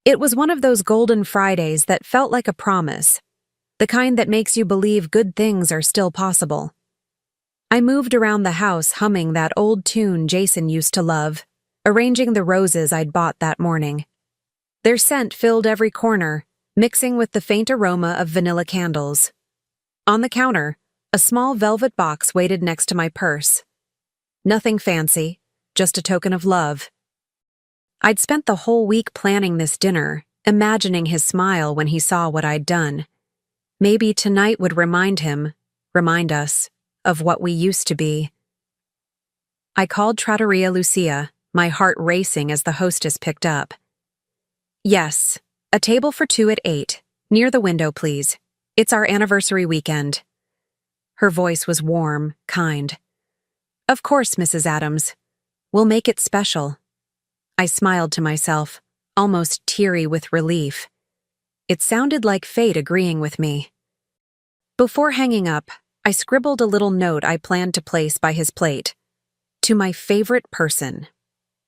It was one of those golden Fridays that felt like a promise, the kind that makes you believe good things are still possible. I moved around the house humming that old tune Jason used to love, arranging the roses I'd bought that morning. Their scent filled every corner, mixing with the faint aroma of vanilla candles. On the counter, a small velvet box waited next to my purse. Nothing fancy, just a token of love. I'd spent the whole week planning this dinner, imagining his smile when he saw what I'd done. Maybe tonight would remind us, of what we used to be. I called Trattoria Lucia, my heart racing as the hostess picked up. "Yes, a table for 2 at 8, near the window, please. It's our anniversary weekend." Her voice was warm, kind. "Of course, Mrs. Adams. We'll make it special." I smiled to myself, almost teary with relief. It sounded like fate agreeing with me. Before hanging up, I scribbled a little note I planned to place by his plate. "To my favorite person.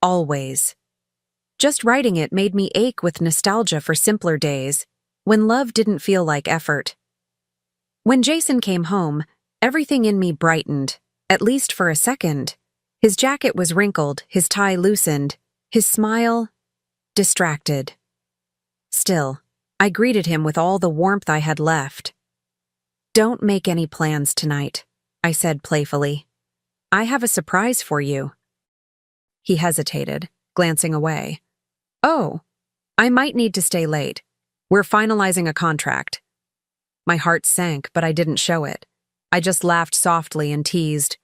Always." Just writing it made me ache with nostalgia for simpler days, when love didn't feel like effort. When Jason came home, everything in me brightened, at least for a second. His jacket was wrinkled, his tie loosened, his smile distracted. Still, I greeted him with all the warmth I had left. "Don't make any plans tonight," I said playfully. "I have a surprise for you." He hesitated, glancing away. "Oh, I might need to stay late. We're finalizing a contract." My heart sank, but I didn't show it. I just laughed softly and teased.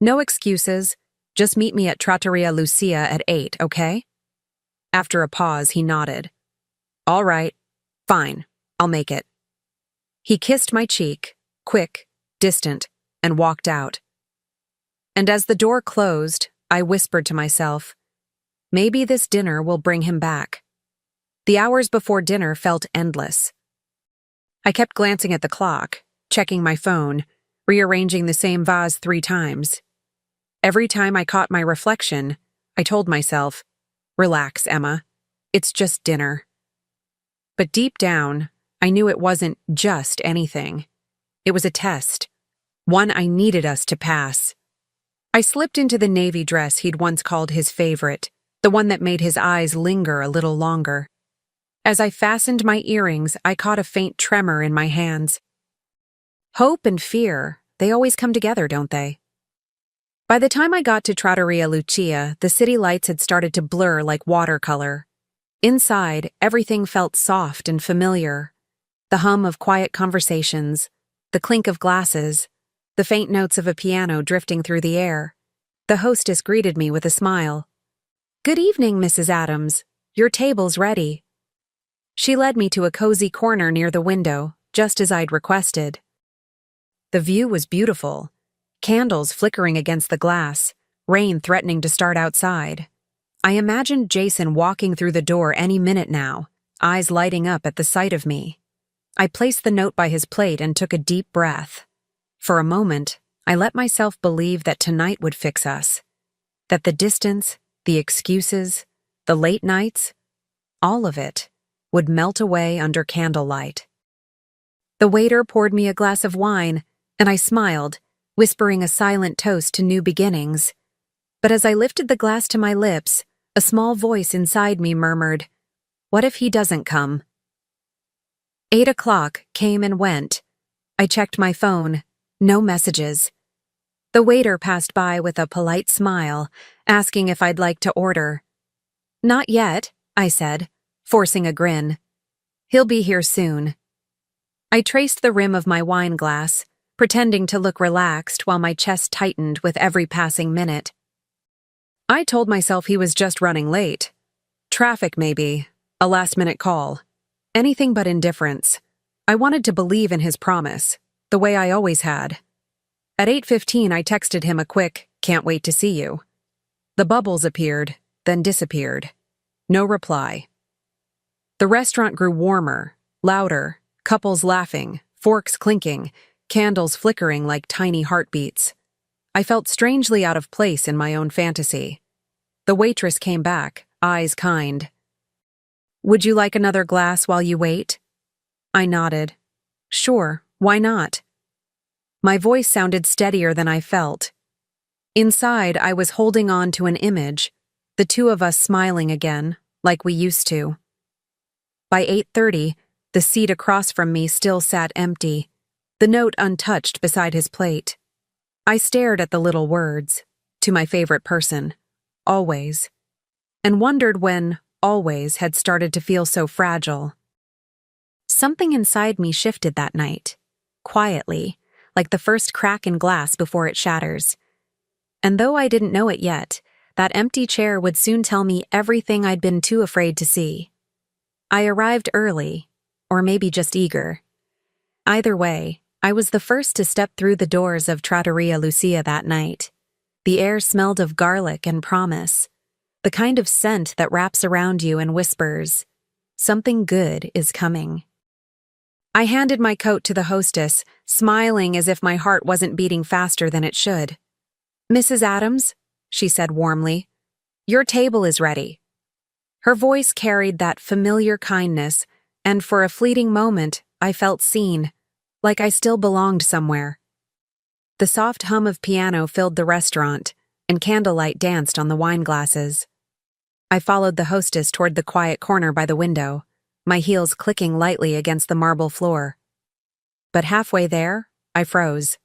"No excuses. Just meet me at Trattoria Lucia at 8, okay?" After a pause, he nodded. "All right. Fine. I'll make it." He kissed my cheek, quick, distant, and walked out. And as the door closed, I whispered to myself, maybe this dinner will bring him back. The hours before dinner felt endless. I kept glancing at the clock, checking my phone, rearranging the same vase 3 times. Every time I caught my reflection, I told myself, "Relax, Emma. It's just dinner." But deep down, I knew it wasn't just anything. It was a test, one I needed us to pass. I slipped into the navy dress he'd once called his favorite, the one that made his eyes linger a little longer. As I fastened my earrings, I caught a faint tremor in my hands. Hope and fear, they always come together, don't they? By the time I got to Trattoria Lucia, the city lights had started to blur like watercolor. Inside, everything felt soft and familiar. The hum of quiet conversations, the clink of glasses, the faint notes of a piano drifting through the air. The hostess greeted me with a smile. "Good evening, Mrs. Adams. Your table's ready." She led me to a cozy corner near the window, just as I'd requested. The view was beautiful. Candles flickering against the glass, rain threatening to start outside. I imagined Jason walking through the door any minute now, eyes lighting up at the sight of me. I placed the note by his plate and took a deep breath. For a moment, I let myself believe that tonight would fix us. That the distance, the excuses, the late nights, all of it, would melt away under candlelight. The waiter poured me a glass of wine, and I smiled, whispering a silent toast to new beginnings. But as I lifted the glass to my lips, a small voice inside me murmured, "What if he doesn't come?" 8 o'clock came and went. I checked my phone. No messages. The waiter passed by with a polite smile, asking if I'd like to order. "Not yet," I said, forcing a grin. "He'll be here soon." I traced the rim of my wine glass, pretending to look relaxed while my chest tightened with every passing minute. I told myself he was just running late. Traffic, maybe. A last-minute call. Anything but indifference. I wanted to believe in his promise, the way I always had. At 8:15, I texted him a quick, "Can't wait to see you." The bubbles appeared, then disappeared. No reply. The restaurant grew warmer, louder, couples laughing, forks clinking, candles flickering like tiny heartbeats. I felt strangely out of place in my own fantasy. The waitress came back, eyes kind. Would you like another glass while you wait? I nodded. Sure, why not? My voice sounded steadier than I felt. Inside, I was holding on to an image, the two of us smiling again, like we used to. By 8:30, the seat across from me still sat empty, the note untouched beside his plate. I stared at the little words, to my favorite person, always, and wondered when always had started to feel so fragile. Something inside me shifted that night, quietly, like the first crack in glass before it shatters. And though I didn't know it yet, that empty chair would soon tell me everything I'd been too afraid to see. I arrived early, or maybe just eager. Either way, I was the first to step through the doors of Trattoria Lucia that night. The air smelled of garlic and promise, the kind of scent that wraps around you and whispers, "Something good is coming." I handed my coat to the hostess, smiling as if my heart wasn't beating faster than it should. "Mrs. Adams," she said warmly, "your table is ready." Her voice carried that familiar kindness, and for a fleeting moment, I felt seen, like I still belonged somewhere. The soft hum of piano filled the restaurant, and candlelight danced on the wine glasses. I followed the hostess toward the quiet corner by the window, my heels clicking lightly against the marble floor. But halfway there, I froze.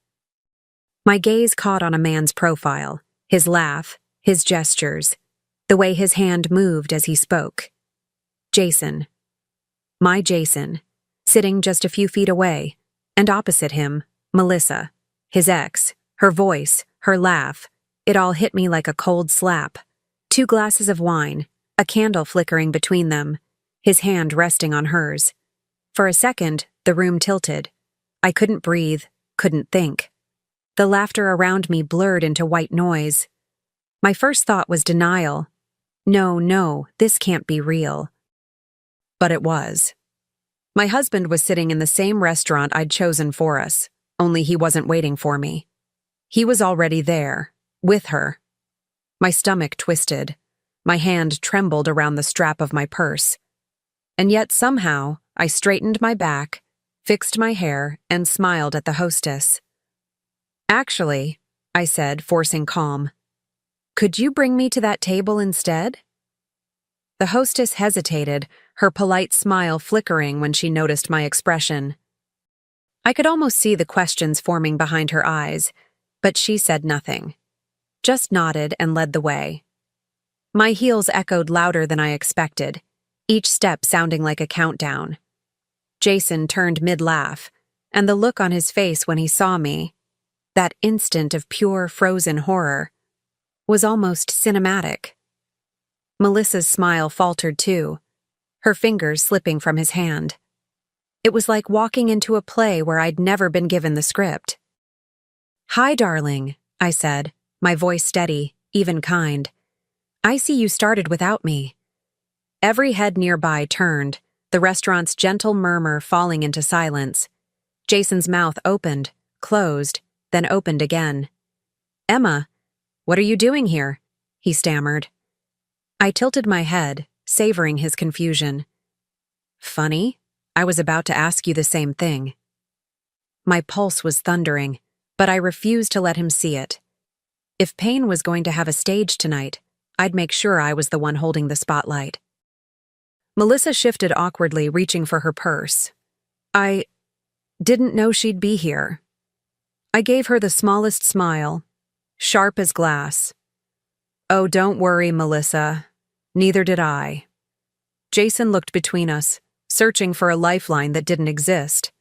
My gaze caught on a man's profile, his laugh, his gestures, the way his hand moved as he spoke. Jason. My Jason, sitting just a few feet away, and opposite him, Melissa, his ex, her voice, her laugh, it all hit me like a cold slap. 2 glasses of wine, a candle flickering between them, his hand resting on hers. For a second, the room tilted. I couldn't breathe, couldn't think. The laughter around me blurred into white noise. My first thought was denial. No, this can't be real. But it was. My husband was sitting in the same restaurant I'd chosen for us, only he wasn't waiting for me. He was already there, with her. My stomach twisted. My hand trembled around the strap of my purse. And yet somehow, I straightened my back, fixed my hair, and smiled at the hostess. "Actually," I said, forcing calm, "could you bring me to that table instead?" The hostess hesitated, her polite smile flickering when she noticed my expression. I could almost see the questions forming behind her eyes, but she said nothing, just nodded and led the way. My heels echoed louder than I expected, each step sounding like a countdown. Jason turned mid-laugh, and the look on his face when he saw me, that instant of pure, frozen horror, was almost cinematic. Melissa's smile faltered too, her fingers slipping from his hand. It was like walking into a play where I'd never been given the script. "Hi, darling," I said, my voice steady, even kind. "I see you started without me." Every head nearby turned, the restaurant's gentle murmur falling into silence. Jason's mouth opened, closed, then opened again. "Emma, what are you doing here?" he stammered. I tilted my head, savoring his confusion. "Funny, I was about to ask you the same thing." My pulse was thundering, but I refused to let him see it. If pain was going to have a stage tonight, I'd make sure I was the one holding the spotlight. Melissa shifted awkwardly, reaching for her purse. "I didn't know she'd be here." I gave her the smallest smile, sharp as glass. "Oh, don't worry, Melissa. Neither did I." Jason looked between us, searching for a lifeline that didn't exist.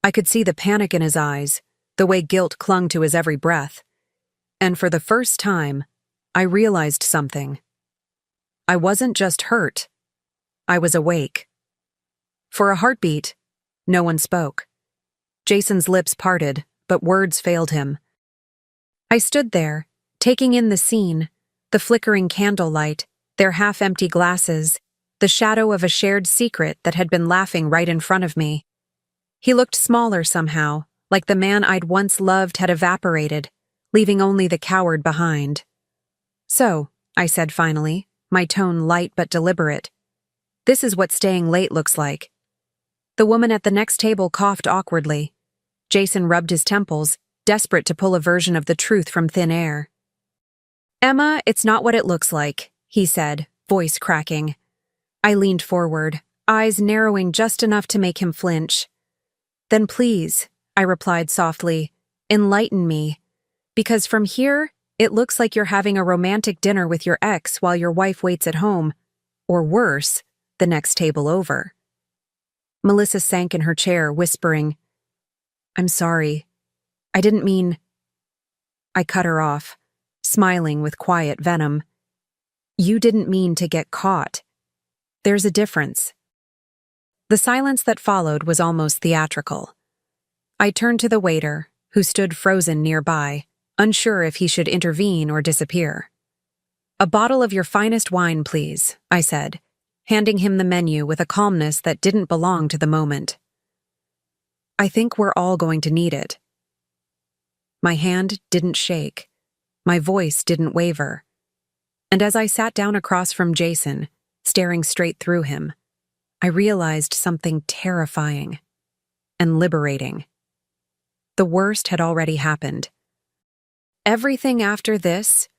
I could see the panic in his eyes, the way guilt clung to his every breath. And for the first time, I realized something. I wasn't just hurt. I was awake. For a heartbeat, no one spoke. Jason's lips parted, but words failed him. I stood there, taking in the scene, the flickering candlelight, their half-empty glasses, the shadow of a shared secret that had been laughing right in front of me. He looked smaller somehow, like the man I'd once loved had evaporated, leaving only the coward behind. "So," I said finally, my tone light but deliberate, This is what staying late looks like." The woman at the next table coughed awkwardly. Jason rubbed his temples, desperate to pull a version of the truth from thin air. "Emma, it's not what it looks like," he said, voice cracking. I leaned forward, eyes narrowing just enough to make him flinch. "Then please," I replied softly, "enlighten me. Because from here, it looks like you're having a romantic dinner with your ex while your wife waits at home. Or worse, the next table over." Melissa sank in her chair, whispering, "I'm sorry. I didn't mean—" I cut her off, smiling with quiet venom. "You didn't mean to get caught. There's a difference." The silence that followed was almost theatrical. I turned to the waiter, who stood frozen nearby, unsure if he should intervene or disappear. "A bottle of your finest wine, please," I said, handing him the menu with a calmness that didn't belong to the moment. "I think we're all going to need it." My hand didn't shake. My voice didn't waver. And as I sat down across from Jason, staring straight through him, I realized something terrifying and liberating. The worst had already happened. Everything after this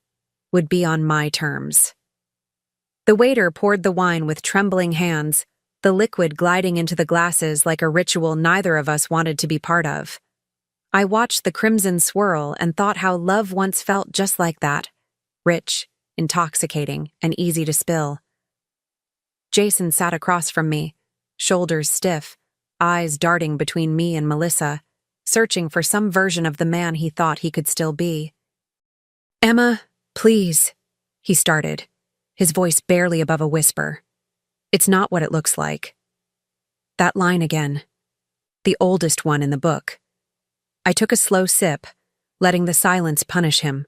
would be on my terms. The waiter poured the wine with trembling hands, the liquid gliding into the glasses like a ritual neither of us wanted to be part of. I watched the crimson swirl and thought how love once felt just like that, rich, intoxicating, and easy to spill. Jason sat across from me, shoulders stiff, eyes darting between me and Melissa, searching for some version of the man he thought he could still be. "Emma, please," he started, his voice barely above a whisper. "It's not what it looks like." That line again. The oldest one in the book. I took a slow sip, letting the silence punish him.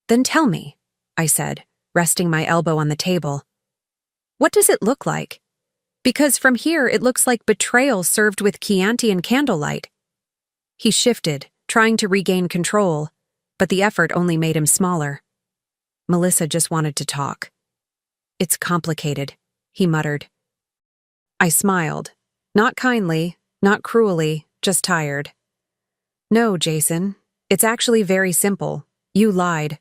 "Then tell me," I said, resting my elbow on the table. "What does it look like? Because from here it looks like betrayal served with Chianti and candlelight." He shifted, trying to regain control, but the effort only made him smaller. Melissa just wanted to talk. "It's complicated," he muttered. I smiled. Not kindly, not cruelly, just tired. "No, Jason. It's actually very simple. You lied."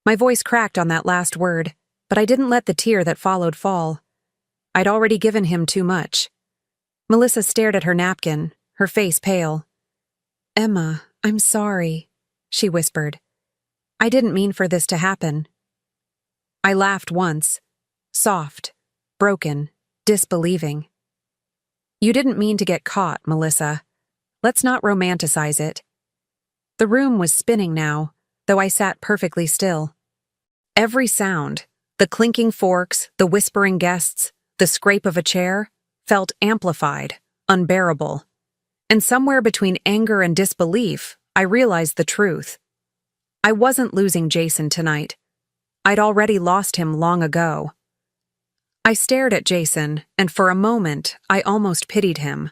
My voice cracked on that last word, but I didn't let the tear that followed fall. I'd already given him too much. Melissa stared at her napkin, her face pale. "Emma, I'm sorry," she whispered. "I didn't mean for this to happen." I laughed once, soft, broken, disbelieving. "You didn't mean to get caught, Melissa. Let's not romanticize it." The room was spinning now, though I sat perfectly still. Every sound, the clinking forks, the whispering guests, the scrape of a chair, felt amplified, unbearable. And somewhere between anger and disbelief, I realized the truth. I wasn't losing Jason tonight. I'd already lost him long ago. I stared at Jason, and for a moment, I almost pitied him.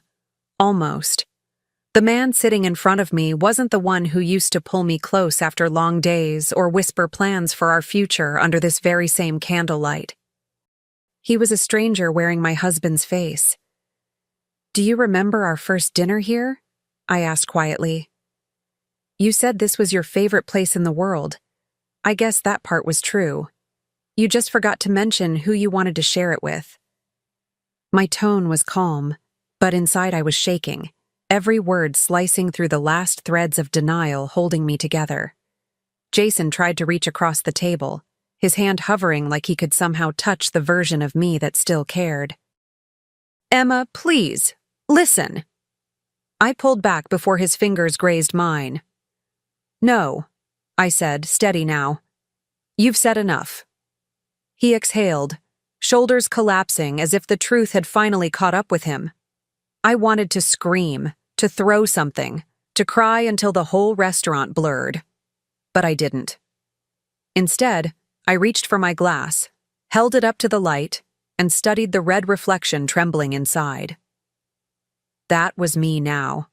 Almost. The man sitting in front of me wasn't the one who used to pull me close after long days or whisper plans for our future under this very same candlelight. He was a stranger wearing my husband's face. "Do you remember our first dinner here?" I asked quietly. "You said this was your favorite place in the world. I guess that part was true. You just forgot to mention who you wanted to share it with." My tone was calm, but inside I was shaking, every word slicing through the last threads of denial holding me together. Jason tried to reach across the table, his hand hovering like he could somehow touch the version of me that still cared. "Emma, please, listen." I pulled back before his fingers grazed mine. "No," I said, steady now. "You've said enough." He exhaled, shoulders collapsing as if the truth had finally caught up with him. I wanted to scream, to throw something, to cry until the whole restaurant blurred. But I didn't. Instead, I reached for my glass, held it up to the light, and studied the red reflection trembling inside. That was me now.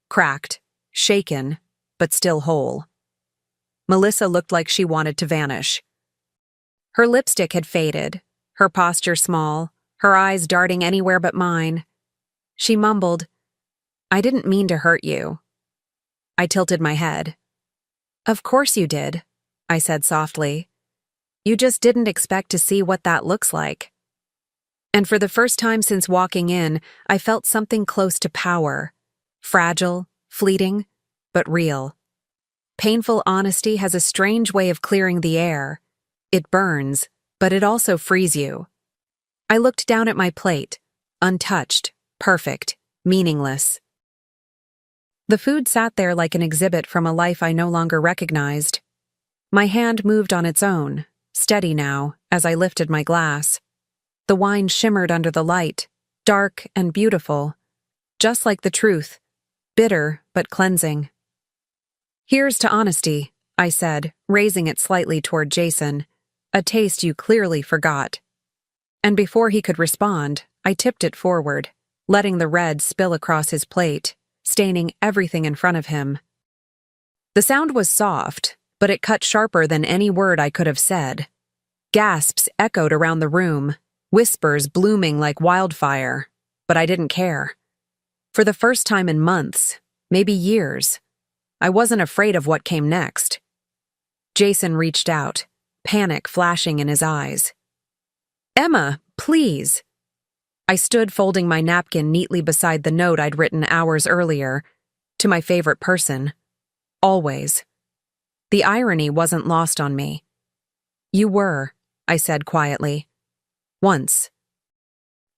Cracked, shaken, but still whole. Melissa looked like she wanted to vanish. Her lipstick had faded, her posture small, her eyes darting anywhere but mine. She mumbled, "I didn't mean to hurt you." I tilted my head. "Of course you did," I said softly. "You just didn't expect to see what that looks like." And for the first time since walking in, I felt something close to power. Fragile, fleeting, but real. Painful honesty has a strange way of clearing the air. It burns, but it also frees you. I looked down at my plate, untouched, perfect, meaningless. The food sat there like an exhibit from a life I no longer recognized. My hand moved on its own, steady now, as I lifted my glass. The wine shimmered under the light, dark and beautiful, just like the truth, bitter but cleansing. "Here's to honesty," I said, raising it slightly toward Jason, "a taste you clearly forgot." And before he could respond, I tipped it forward, letting the red spill across his plate, staining everything in front of him. The sound was soft, but it cut sharper than any word I could have said. Gasps echoed around the room, whispers blooming like wildfire, but I didn't care. For the first time in months, maybe years, I wasn't afraid of what came next. Jason reached out, panic flashing in his eyes. "Emma, please." I stood folding my napkin neatly beside the note I'd written hours earlier, to my favorite person. Always. The irony wasn't lost on me. "You were," I said quietly. "Once."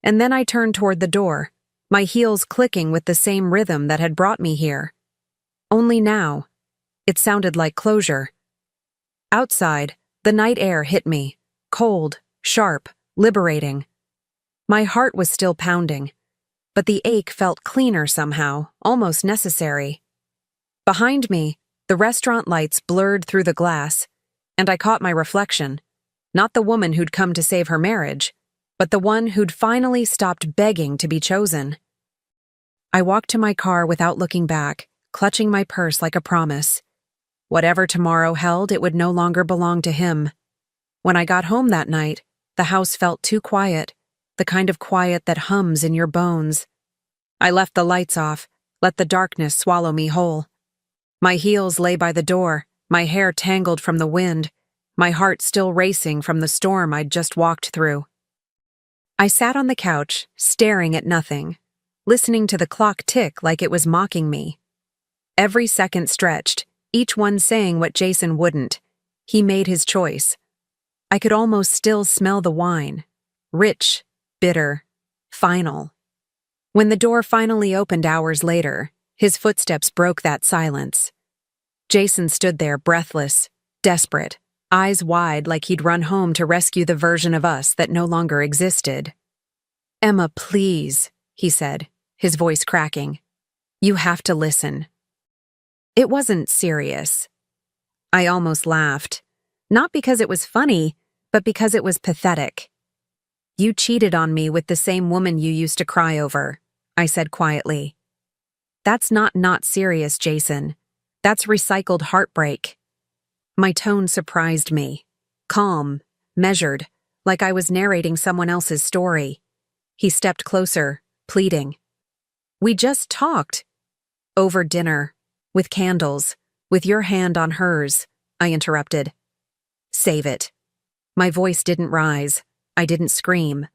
And then I turned toward the door, my heels clicking with the same rhythm that had brought me here. Only now, it sounded like closure. Outside, the night air hit me, cold, sharp, liberating. My heart was still pounding, but the ache felt cleaner somehow, almost necessary. Behind me, the restaurant lights blurred through the glass, and I caught my reflection. Not the woman who'd come to save her marriage, but the one who'd finally stopped begging to be chosen. I walked to my car without looking back, clutching my purse like a promise. Whatever tomorrow held, it would no longer belong to him. When I got home that night, the house felt too quiet, the kind of quiet that hums in your bones. I left the lights off, let the darkness swallow me whole. My heels lay by the door, my hair tangled from the wind, my heart still racing from the storm I'd just walked through. I sat on the couch, staring at nothing, listening to the clock tick like it was mocking me. Every second stretched, each one saying what Jason wouldn't. He made his choice. I could almost still smell the wine. Rich, bitter, final. When the door finally opened hours later, his footsteps broke that silence. Jason stood there breathless, desperate, eyes wide like he'd run home to rescue the version of us that no longer existed. "Emma, please," he said, his voice cracking. "You have to listen." It wasn't serious. I almost laughed, not because it was funny, but because it was pathetic. "You cheated on me with the same woman you used to cry over," I said quietly. "That's not serious, Jason. That's recycled heartbreak." My tone surprised me. Calm, measured, like I was narrating someone else's story. He stepped closer, pleading. "We just talked." "Over dinner, with candles, with your hand on hers," I interrupted. "Save it." My voice didn't rise. I didn't scream.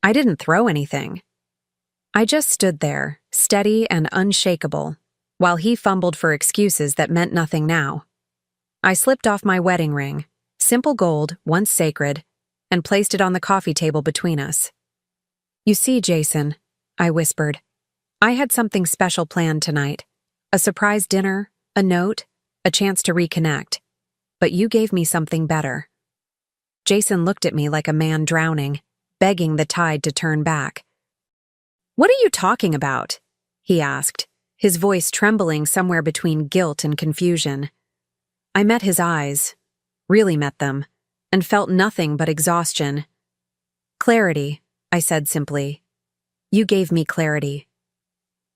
I didn't throw anything. I just stood there, steady and unshakable, while he fumbled for excuses that meant nothing now. I slipped off my wedding ring, simple gold, once sacred, and placed it on the coffee table between us. "You see, Jason," I whispered, "I had something special planned tonight. A surprise dinner, a note, a chance to reconnect. But you gave me something better." Jason looked at me like a man drowning, begging the tide to turn back. "What are you talking about?" he asked, his voice trembling somewhere between guilt and confusion. I met his eyes, really met them, and felt nothing but exhaustion. "Clarity," I said simply. "You gave me clarity."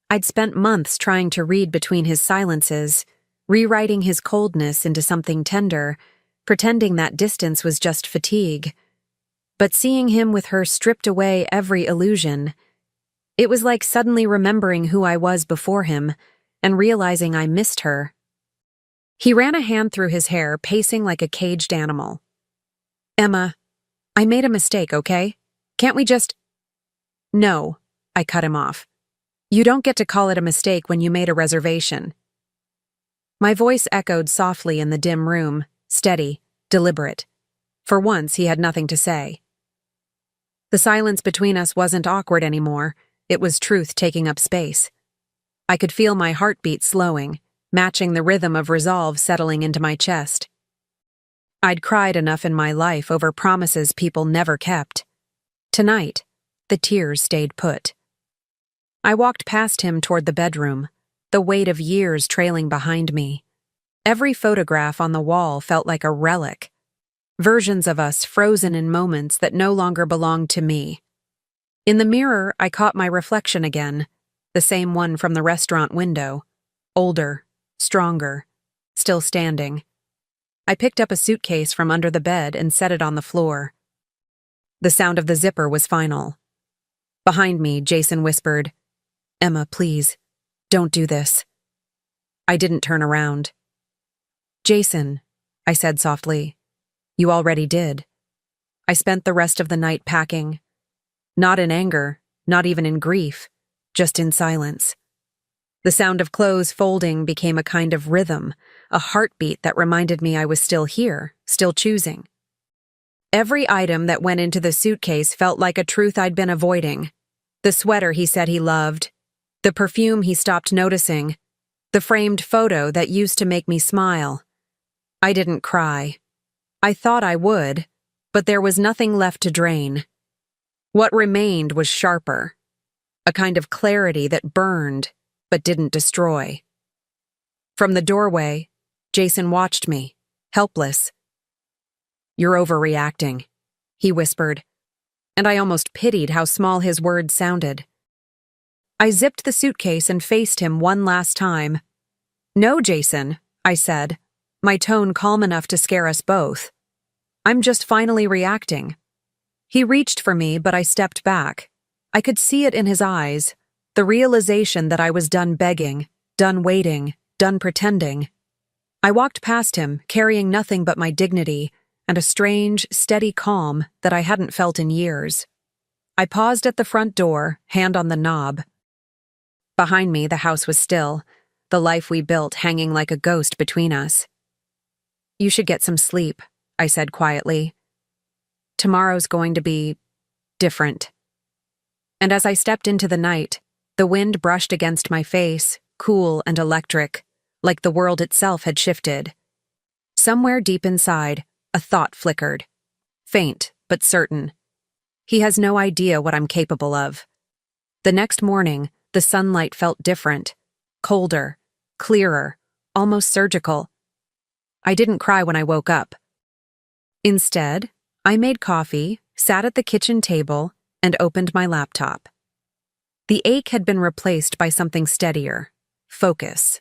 I'd spent months trying to read between his silences, rewriting his coldness into something tender, pretending that distance was just fatigue. But seeing him with her stripped away every illusion, it was like suddenly remembering who I was before him and realizing I missed her. He ran a hand through his hair, pacing like a caged animal. "Emma, I made a mistake, okay? Can't we just—" "No," I cut him off. "You don't get to call it a mistake when you made a reservation." My voice echoed softly in the dim room, steady, deliberate. For once, he had nothing to say. The silence between us wasn't awkward anymore. It was truth taking up space. I could feel my heartbeat slowing, matching the rhythm of resolve settling into my chest. I'd cried enough in my life over promises people never kept. Tonight, the tears stayed put. I walked past him toward the bedroom, the weight of years trailing behind me. Every photograph on the wall felt like a relic, versions of us frozen in moments that no longer belonged to me. In the mirror, I caught my reflection again, the same one from the restaurant window, older, stronger, still standing. I picked up a suitcase from under the bed and set it on the floor. The sound of the zipper was final. Behind me, Jason whispered, "Emma, please, don't do this." I didn't turn around. "Jason," I said softly, "you already did." I spent the rest of the night packing. Not in anger, not even in grief, just in silence. The sound of clothes folding became a kind of rhythm, a heartbeat that reminded me I was still here, still choosing. Every item that went into the suitcase felt like a truth I'd been avoiding. The sweater he said he loved, the perfume he stopped noticing, the framed photo that used to make me smile. I didn't cry. I thought I would, but there was nothing left to drain. What remained was sharper, a kind of clarity that burned but didn't destroy. From the doorway, Jason watched me, helpless. "You're overreacting," he whispered, and I almost pitied how small his words sounded. I zipped the suitcase and faced him one last time. "No, Jason," I said, my tone calm enough to scare us both. "I'm just finally reacting." He reached for me, but I stepped back. I could see it in his eyes, the realization that I was done begging, done waiting, done pretending. I walked past him, carrying nothing but my dignity and a strange, steady calm that I hadn't felt in years. I paused at the front door, hand on the knob. Behind me, the house was still, the life we built hanging like a ghost between us. "You should get some sleep," I said quietly. "Tomorrow's going to be different." And as I stepped into the night, the wind brushed against my face, cool and electric, like the world itself had shifted. Somewhere deep inside, a thought flickered. Faint, but certain. He has no idea what I'm capable of. The next morning, the sunlight felt different, colder, clearer, almost surgical. I didn't cry when I woke up. Instead, I made coffee, sat at the kitchen table, and opened my laptop. The ache had been replaced by something steadier, focus.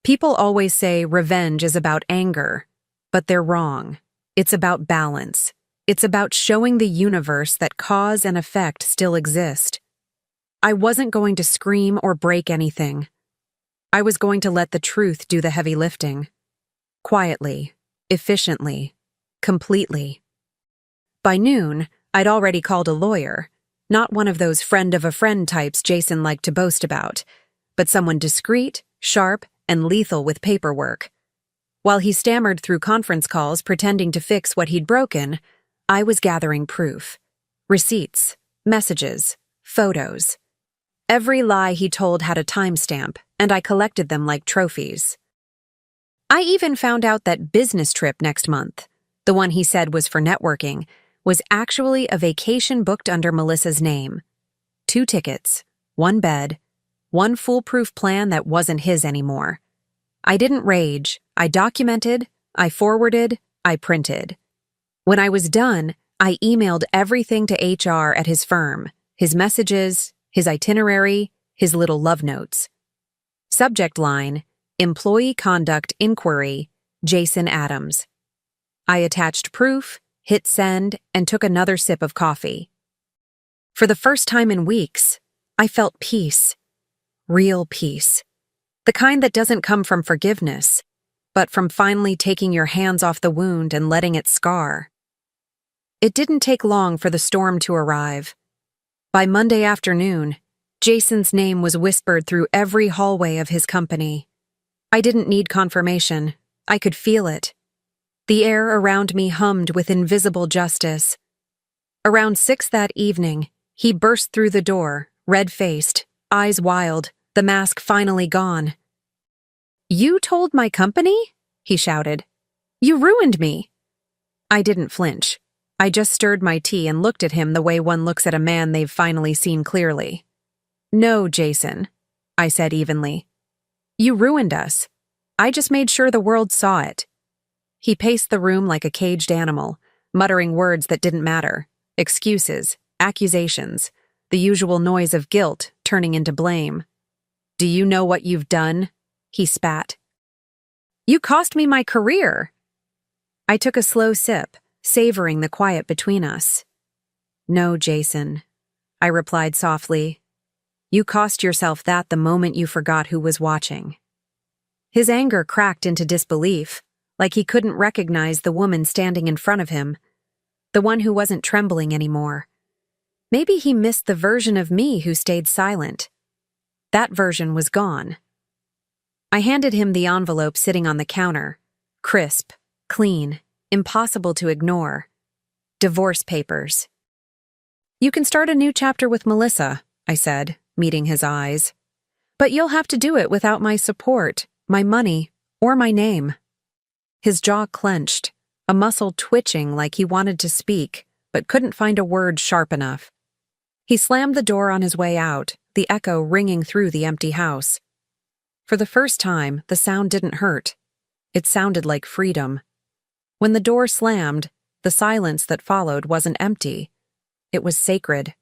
People always say revenge is about anger, but they're wrong. It's about balance. It's about showing the universe that cause and effect still exist. I wasn't going to scream or break anything. I was going to let the truth do the heavy lifting. Quietly, efficiently, completely. By noon, I'd already called a lawyer, not one of those friend-of-a-friend types Jason liked to boast about, but someone discreet, sharp, and lethal with paperwork. While he stammered through conference calls pretending to fix what he'd broken, I was gathering proof. Receipts, messages, photos. Every lie he told had a timestamp, and I collected them like trophies. I even found out that business trip next month, the one he said was for networking, was actually a vacation booked under Melissa's name. 2 tickets, 1 bed, 1 foolproof plan that wasn't his anymore. I didn't rage. I documented, I forwarded, I printed. When I was done, I emailed everything to HR at his firm, his messages, his itinerary, his little love notes. Subject line, Employee Conduct Inquiry, Jason Adams. I attached proof, hit send, and took another sip of coffee. For the first time in weeks, I felt peace. Real peace. The kind that doesn't come from forgiveness, but from finally taking your hands off the wound and letting it scar. It didn't take long for the storm to arrive. By Monday afternoon, Jason's name was whispered through every hallway of his company. I didn't need confirmation. I could feel it. The air around me hummed with invisible justice. Around 6 that evening, he burst through the door, red-faced, eyes wild, the mask finally gone. "You told my company?" he shouted. "You ruined me." I didn't flinch. I just stirred my tea and looked at him the way one looks at a man they've finally seen clearly. "No, Jason," I said evenly. "You ruined us. I just made sure the world saw it." He paced the room like a caged animal, muttering words that didn't matter. Excuses, accusations, the usual noise of guilt turning into blame. "Do you know what you've done?" he spat. "You cost me my career." I took a slow sip, savoring the quiet between us. "No, Jason," I replied softly. "You cost yourself that the moment you forgot who was watching." His anger cracked into disbelief, like he couldn't recognize the woman standing in front of him, the one who wasn't trembling anymore. Maybe he missed the version of me who stayed silent. That version was gone. I handed him the envelope sitting on the counter. Crisp, clean, impossible to ignore. Divorce papers. "You can start a new chapter with Melissa," I said, meeting his eyes. "But you'll have to do it without my support, my money, or my name." His jaw clenched, a muscle twitching like he wanted to speak, but couldn't find a word sharp enough. He slammed the door on his way out, the echo ringing through the empty house. For the first time, the sound didn't hurt. It sounded like freedom. When the door slammed, the silence that followed wasn't empty. It was sacred.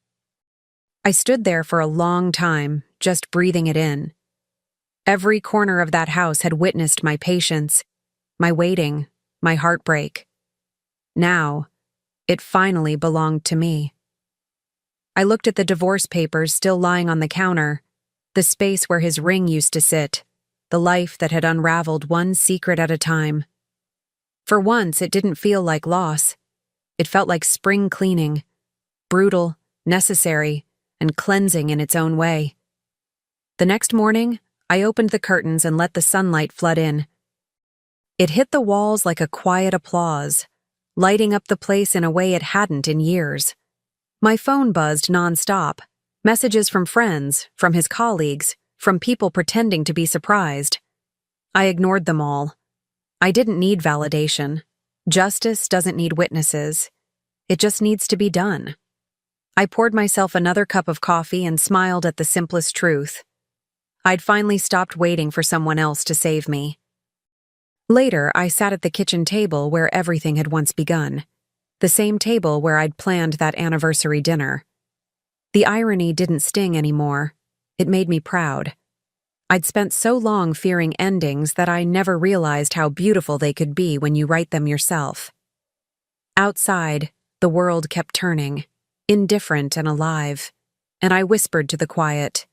I stood there for a long time, just breathing it in. Every corner of that house had witnessed my patience, my waiting, my heartbreak. Now, it finally belonged to me. I looked at the divorce papers still lying on the counter, the space where his ring used to sit, the life that had unraveled one secret at a time. For once, it didn't feel like loss. It felt like spring cleaning, brutal, necessary, and cleansing in its own way. The next morning, I opened the curtains and let the sunlight flood in. It hit the walls like a quiet applause, lighting up the place in a way it hadn't in years. My phone buzzed nonstop. Messages from friends, from his colleagues, from people pretending to be surprised. I ignored them all. I didn't need validation. Justice doesn't need witnesses. It just needs to be done. I poured myself another cup of coffee and smiled at the simplest truth. I'd finally stopped waiting for someone else to save me. Later, I sat at the kitchen table where everything had once begun. The same table where I'd planned that anniversary dinner. The irony didn't sting anymore. It made me proud. I'd spent so long fearing endings that I never realized how beautiful they could be when you write them yourself. Outside, the world kept turning, indifferent and alive, and I whispered to the quiet,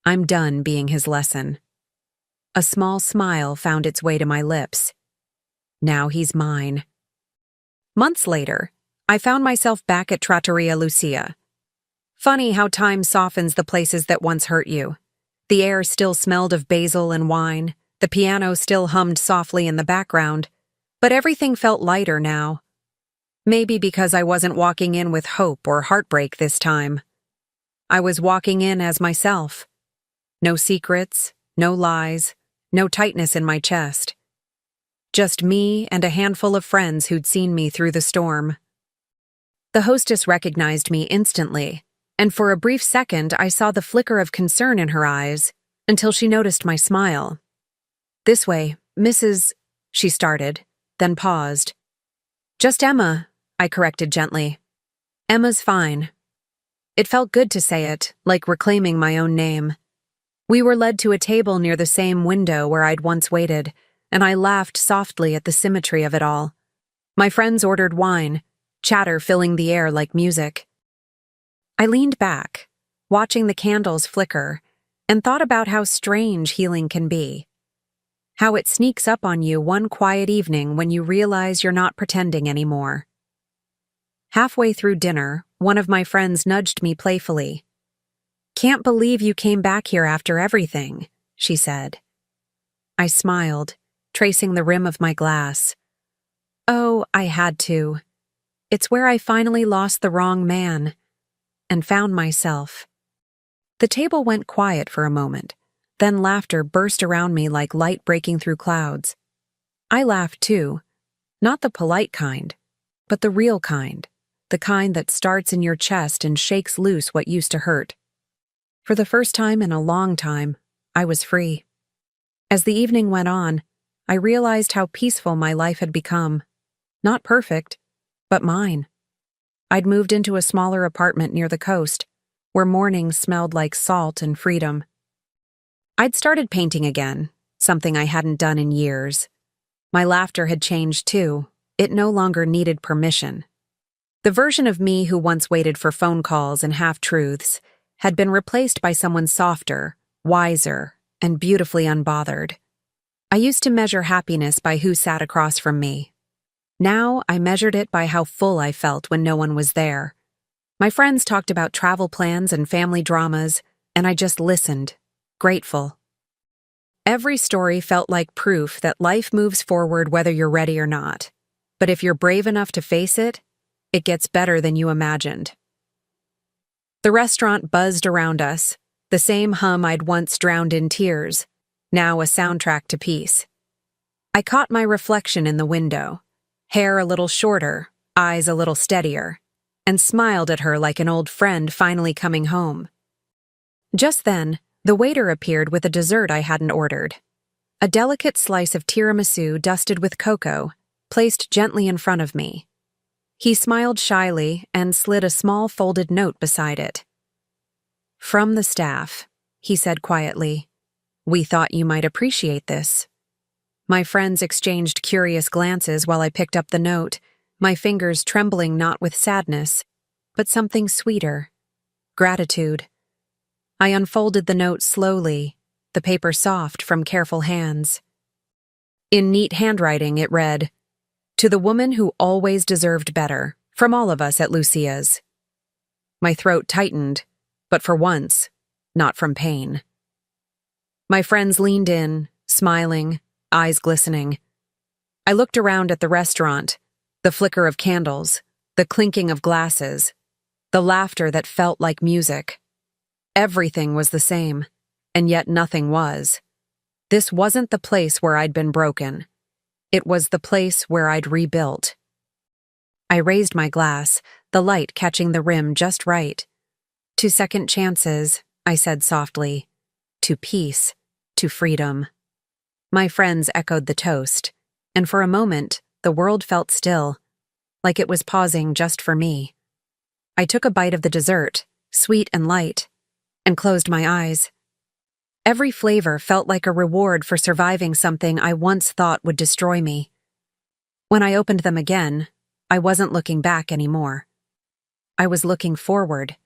"I'm done being his lesson." A small smile found its way to my lips. Now he's mine. Months later, I found myself back at Trattoria Lucia. Funny how time softens the places that once hurt you. The air still smelled of basil and wine, the piano still hummed softly in the background, but everything felt lighter now. Maybe because I wasn't walking in with hope or heartbreak this time. I was walking in as myself. No secrets, no lies, no tightness in my chest. Just me and a handful of friends who'd seen me through the storm. The hostess recognized me instantly, and for a brief second I saw the flicker of concern in her eyes, until she noticed my smile. "This way, Mrs." she started, then paused. "Just Emma," I corrected gently. "Emma's fine." It felt good to say it, like reclaiming my own name. We were led to a table near the same window where I'd once waited, and I laughed softly at the symmetry of it all. My friends ordered wine, chatter filling the air like music. I leaned back, watching the candles flicker, and thought about how strange healing can be. How it sneaks up on you one quiet evening when you realize you're not pretending anymore. Halfway through dinner, one of my friends nudged me playfully. "Can't believe you came back here after everything," she said. I smiled, tracing the rim of my glass. "Oh, I had to. It's where I finally lost the wrong man and found myself." The table went quiet for a moment, then laughter burst around me like light breaking through clouds. I laughed too, not the polite kind, but the real kind, the kind that starts in your chest and shakes loose what used to hurt. For the first time in a long time, I was free. As the evening went on, I realized how peaceful my life had become. Not perfect, but mine. I'd moved into a smaller apartment near the coast, where mornings smelled like salt and freedom. I'd started painting again, something I hadn't done in years. My laughter had changed too. It no longer needed permission. The version of me who once waited for phone calls and half-truths had been replaced by someone softer, wiser, and beautifully unbothered. I used to measure happiness by who sat across from me. Now I measured it by how full I felt when no one was there. My friends talked about travel plans and family dramas, and I just listened, grateful. Every story felt like proof that life moves forward whether you're ready or not. But if you're brave enough to face it, it gets better than you imagined. The restaurant buzzed around us, the same hum I'd once drowned in tears, now a soundtrack to peace. I caught my reflection in the window, hair a little shorter, eyes a little steadier, and smiled at her like an old friend finally coming home. Just then, the waiter appeared with a dessert I hadn't ordered. A delicate slice of tiramisu dusted with cocoa, placed gently in front of me. He smiled shyly and slid a small folded note beside it. "From the staff," he said quietly. "We thought you might appreciate this." My friends exchanged curious glances while I picked up the note, my fingers trembling not with sadness, but something sweeter, gratitude. I unfolded the note slowly, the paper soft from careful hands. In neat handwriting it read, "To the woman who always deserved better, from all of us at Lucia's." My throat tightened, but for once, not from pain. My friends leaned in, smiling, eyes glistening. I looked around at the restaurant, the flicker of candles, the clinking of glasses, the laughter that felt like music. Everything was the same, and yet nothing was. This wasn't the place where I'd been broken. It was the place where I'd rebuilt. I raised my glass, the light catching the rim just right. "To second chances," I said softly. "To peace, to freedom." My friends echoed the toast, and for a moment, the world felt still, like it was pausing just for me. I took a bite of the dessert, sweet and light, and closed my eyes. Every flavor felt like a reward for surviving something I once thought would destroy me. When I opened them again, I wasn't looking back anymore. I was looking forward.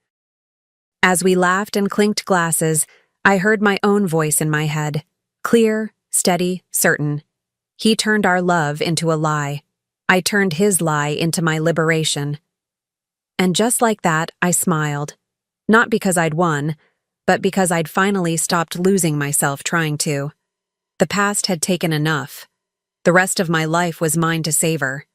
As we laughed and clinked glasses, I heard my own voice in my head, clear, steady, certain. He turned our love into a lie. I turned his lie into my liberation. And just like that, I smiled. Not because I'd won, but because I'd finally stopped losing myself trying to. The past had taken enough. The rest of my life was mine to savor.